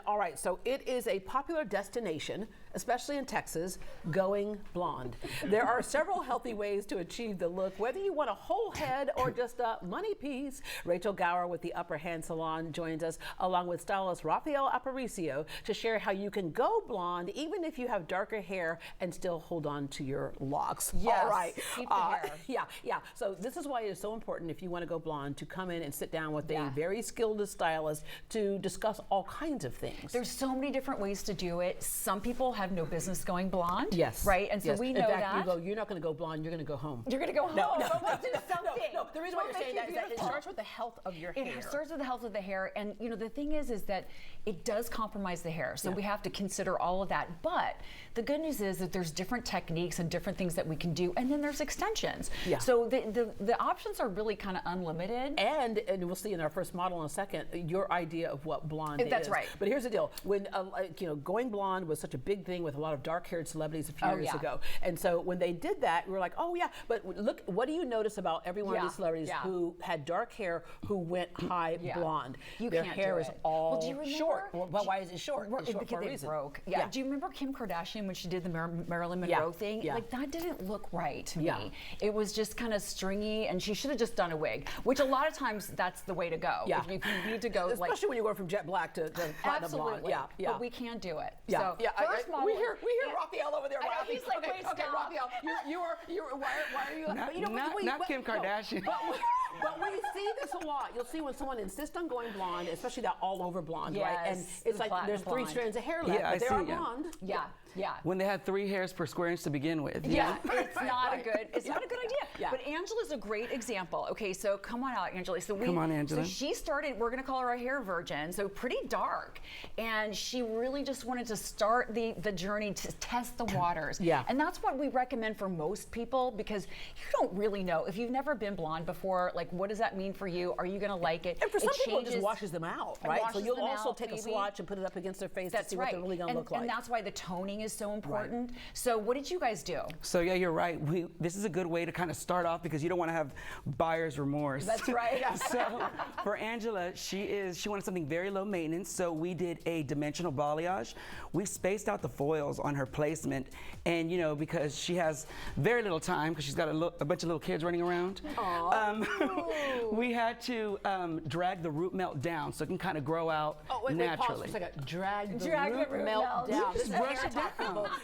All right, so it is a popular destination, especially in Texas, going blonde. There are several healthy ways to achieve the look, whether you want a whole head or just a money piece. Rachel Gower with the Upper Hand Salon joins us, along with stylist Rafael Aparicio, to share how you can go blonde even if you have darker hair and still hold on to your locks. Yes, all right. keep the hair. Yeah. So this is why it is so important, if you want to go blonde, to come in and sit down with a very skilled stylist to discuss all kinds of things. There's so many different ways to do it. Some people have no business going blonde. Yes. Right? And so we know in fact, that. You're not going to go blonde, you're going to go home. You're going to go home. No, But we'll do something. No, the reason why you're saying that is that it starts with the health of your hair. It starts with the health of the hair. And you know, the thing is that it does compromise the hair. So we have to consider all of that. But the good news is that there's different techniques and different things that we can do. And then there's extensions. Yeah. So the options are really kind of unlimited. And we'll see in our first model in a second, your idea of what blonde is. That's right. But here's the deal. When going blonde was such a big thing with a lot of dark-haired celebrities a few years ago. And so when they did that, we were like, oh yeah, but look, what do you notice about every one of these celebrities who had dark hair who went high blonde? Their hair is all short. Well, why is it short? It's short for a reason. Broke. Yeah. Do you remember Kim Kardashian when she did the Marilyn Monroe thing? Yeah. Like, that didn't look right to me. It was just kind of stringy, and she should have just done a wig, which a lot of times that's the way to go. Yeah. If you need to go, especially when you're going from jet black to platinum blonde. Yeah. But we can do it. Yeah. So first model, we hear Rafael over there. He's like, wait, stop. Rafael, why are you? Not Kim Kardashian. But we see this a lot. You'll see when someone insists on going blonde, especially that all over blonde, right? And it's like there's three strands of hair left, but they are blonde. Yeah. When they had 3 hairs per square inch to begin with. Yeah, it's not a good idea. Yeah. But Angela's a great example. Okay, so come on out, Angela. Come on, Angela. So she started, we're gonna call her a hair virgin, so pretty dark. And she really just wanted to start the journey to test the waters. Yeah. And that's what we recommend for most people, because you don't really know. If you've never been blonde before, like, what does that mean for you? Are you gonna like it? And for some people, it just washes them out, right? So you'll also take a maybe. swatch and put it up against their face to see what they're really gonna look like. And that's why the toning is so important. Right. So what did you guys do? So yeah, you're right. This is a good way to kind of start off, because you don't want to have buyer's remorse. That's right. So for Angela, she wanted something very low maintenance. So we did a dimensional balayage. We spaced out the foils on her placement, and because she has very little time, because she's got a bunch of little kids running around. We had to drag the root melt down so it can kind of grow out naturally. Pause for a second. Drag the root melt down. Just brush it down.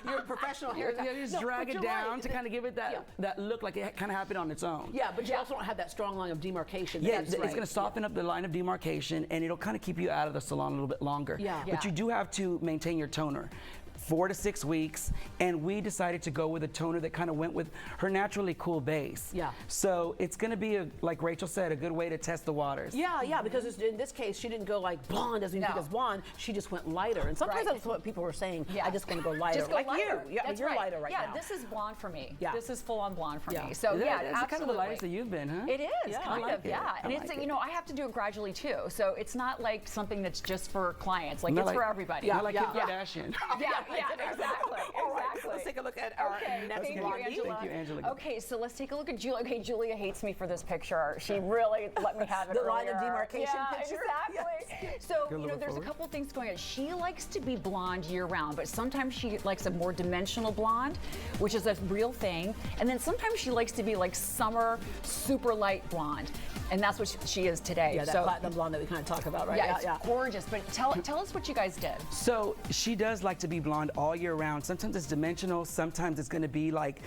You're a professional hair. Just drag it down to kind of give it that look like it kind of happened on its own. Yeah, but you also don't have that strong line of demarcation. Yeah, it's going to soften up the line of demarcation, and it'll kind of keep you out of the salon a little bit longer. Yeah. But you do have to maintain your toner. 4 to 6 weeks, and we decided to go with a toner that kind of went with her naturally cool base. Yeah. So it's going to be, like Rachel said, a good way to test the waters. Yeah, because in this case, she didn't go like blonde as we think as blonde. She just went lighter, and sometimes that's what people were saying. I just want to go lighter. Just go like lighter. you. Yeah, you're lighter right now. Yeah, this is blonde for me. Yeah. This is full on blonde for me. So it's absolutely. kind of the lightest that you've been, huh? It is kind of, and it's I I have to do it gradually too. So it's not like something that's just for clients. Like, it's for everybody. Not like Kim Kardashian. Exactly. All right, let's take a look at our next blondie. Thank you, Angela. Okay, so let's take a look at Julia. Okay, Julia hates me for this picture. She really let me have it The line of demarcation picture? Exactly. Yes. So, there's a couple things going on. She likes to be blonde year-round, but sometimes she likes a more dimensional blonde, which is a real thing. And then sometimes she likes to be like summer, super light blonde. And that's what she is today. Yeah, that platinum blonde that we kind of talk about, right? Yeah, it's gorgeous. But tell us what you guys did. So she does like to be blonde all year round. Sometimes it's dimensional. Sometimes it's going to be like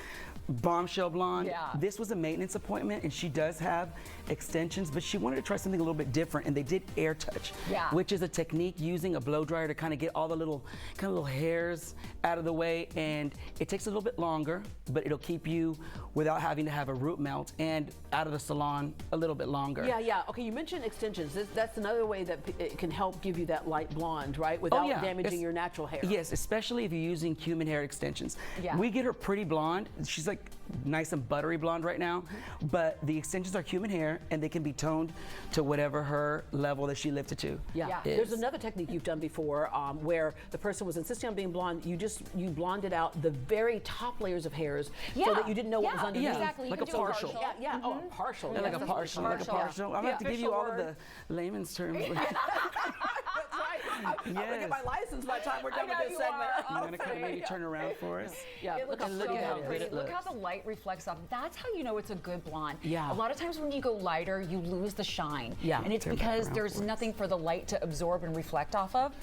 bombshell blonde. Yeah. This was a maintenance appointment, and she does have extensions, but she wanted to try something a little bit different, and they did air touch, which is a technique using a blow dryer to kind of get all the little hairs out of the way, and it takes a little bit longer, but it'll keep you without having to have a root melt and out of the salon a little bit longer. Yeah. Okay, you mentioned extensions. That's another way that it can help give you that light blonde, right? Without damaging your natural hair. Yes, especially if you're using human hair extensions. Yeah. We get her pretty blonde. She's like nice and buttery blonde right now, but the extensions are human hair, and they can be toned to whatever her level that she lifted to. Yeah. There's another technique you've done before where the person was insisting on being blonde. You blonded out the very top layers of hairs so that you didn't know what was underneath. Exactly. Like a partial. Yeah. Oh, a partial. Like a partial. I'm gonna have to give you all of the layman's terms. That's right. I'm gonna get my license by the time we're done with this segment. You want to kind of maybe turn around for us? Yeah, It looks how so pretty that is. pretty. Look how the light reflects off. That's how you know it's a good blonde. Yeah. A lot of times when you go lighter, you lose the shine. Yeah. And it's Turn back because around there's for us. nothing for the light to absorb and reflect off of.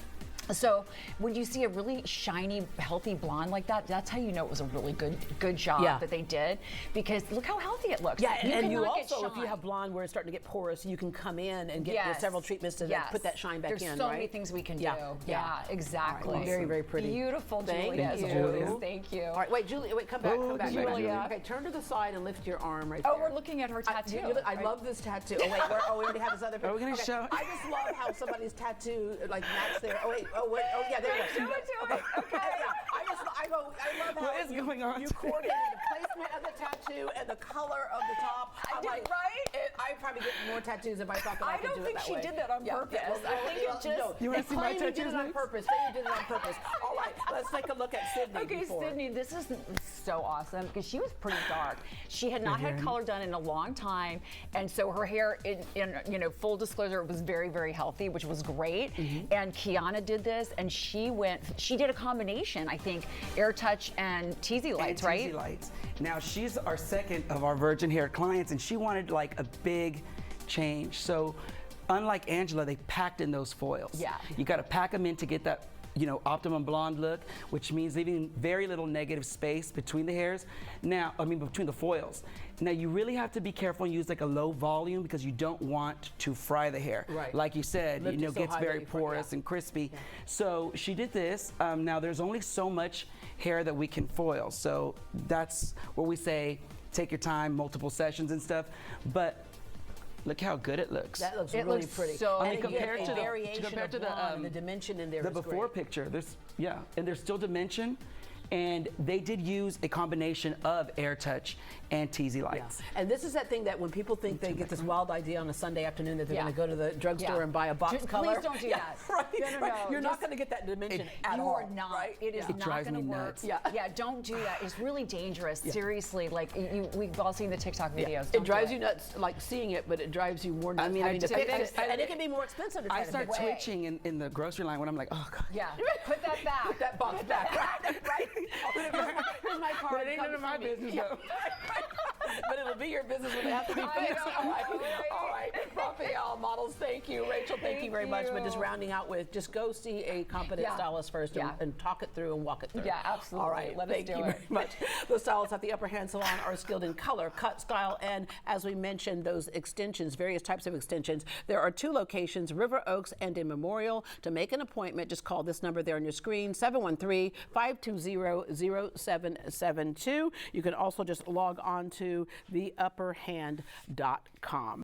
So when you see a really shiny, healthy blonde like that, that's how you know it was a really good job that they did. Because look how healthy it looks. Yeah, and you cannot get also, if you shine. have blonde where it's starting to get porous, you can come in and get several treatments to put that shine back There's in, There's so right? many things we can Yeah. do. Yeah, exactly. Right. Very, very pretty. Beautiful, Thank Julia. you. Julia. Thank you. All right, wait, Julia, wait, come back, come back. Julia. Okay, turn to the side and lift your arm right Oh, there. we're looking at her tattoo. I love this tattoo. Oh, wait, we already have this other Are we gonna show? I just love how somebody's tattoo, like, match there. Oh, wait, oh, yeah, there you go. Okay. I love how What is going on? you coordinated the placement of the tattoo and the color of the top. I did, like, right? I'd probably get more tattoos if I thought that I could don't do it think that she way. did that on purpose. I think it just- You wanna see my claim you did tattoos it on next? purpose. Say you did it on purpose. All right, let's take a look at Sydney Okay, before. Sydney, this is so awesome because she was pretty dark. She had not had color done in a long time, and so her hair, in full disclosure, it was very, very healthy, which was great. And Kiana did this, and she did a combination, I think, Air Touch and Teasy Lights, And right? Teasy Lights. Now she's our second of our virgin hair clients, and she wanted like a big change. So, unlike Angela, they packed in those foils. Yeah. You got to pack them in to get that, optimum blonde look, which means leaving very little negative space between the hairs. Now, between the foils. Now, you really have to be careful and use like a low volume because you don't want to fry the hair. Right. Like you said, Lift it so gets high very that you fry- porous and crispy. So she did this. Now, there's only so much hair that we can foil. So that's where we say, take your time, multiple sessions and stuff. But look how good it looks. That looks It really looks pretty. so And good. again, compared a to the- variation compared to of the, blonde, and the dimension in there the is before great. picture, and there's still dimension, and they did use a combination of Air Touch and Teasy Yeah. Lights. And this is that thing that when people think they get this wild idea on a Sunday afternoon that they're Yeah. going to go to the drugstore Yeah. and buy a box Please color. don't do Yeah, that. Right, No, right. no, You're not just- going to get that dimension at You all. are not. Right? It is It not drives going to me work. nuts. Yeah. Don't do that. It's really dangerous. Seriously, like we've all seen the TikTok videos. Yeah. Don't It drives do you nuts, like seeing it, but it drives you more nuts. I mean, having to I fix just- it. And it can be more expensive to try I to start fix it. twitching in the grocery line when I'm like, oh God. Yeah, put that back. Put that box back, right? Here's my card. But it ain't come none of my see me. business, Yeah. though. But it'll be your business when they have to be I fixed. know, All right. right? All right. Raphael Models, thank you. Rachel, thank you very much. But just you. rounding out with, just go see a competent Yeah. stylist first Yeah. and talk it through and walk it through. Yeah, absolutely. All right. Let us thank do you it. very much. The stylists at the Upper Hand Salon are skilled in color, cut, style, and as we mentioned, those extensions, various types of extensions. There are 2 locations, River Oaks and in Memorial. To make an appointment, just call this number there on your screen, 713-520-0772. You can also just log on to theupperhand.com.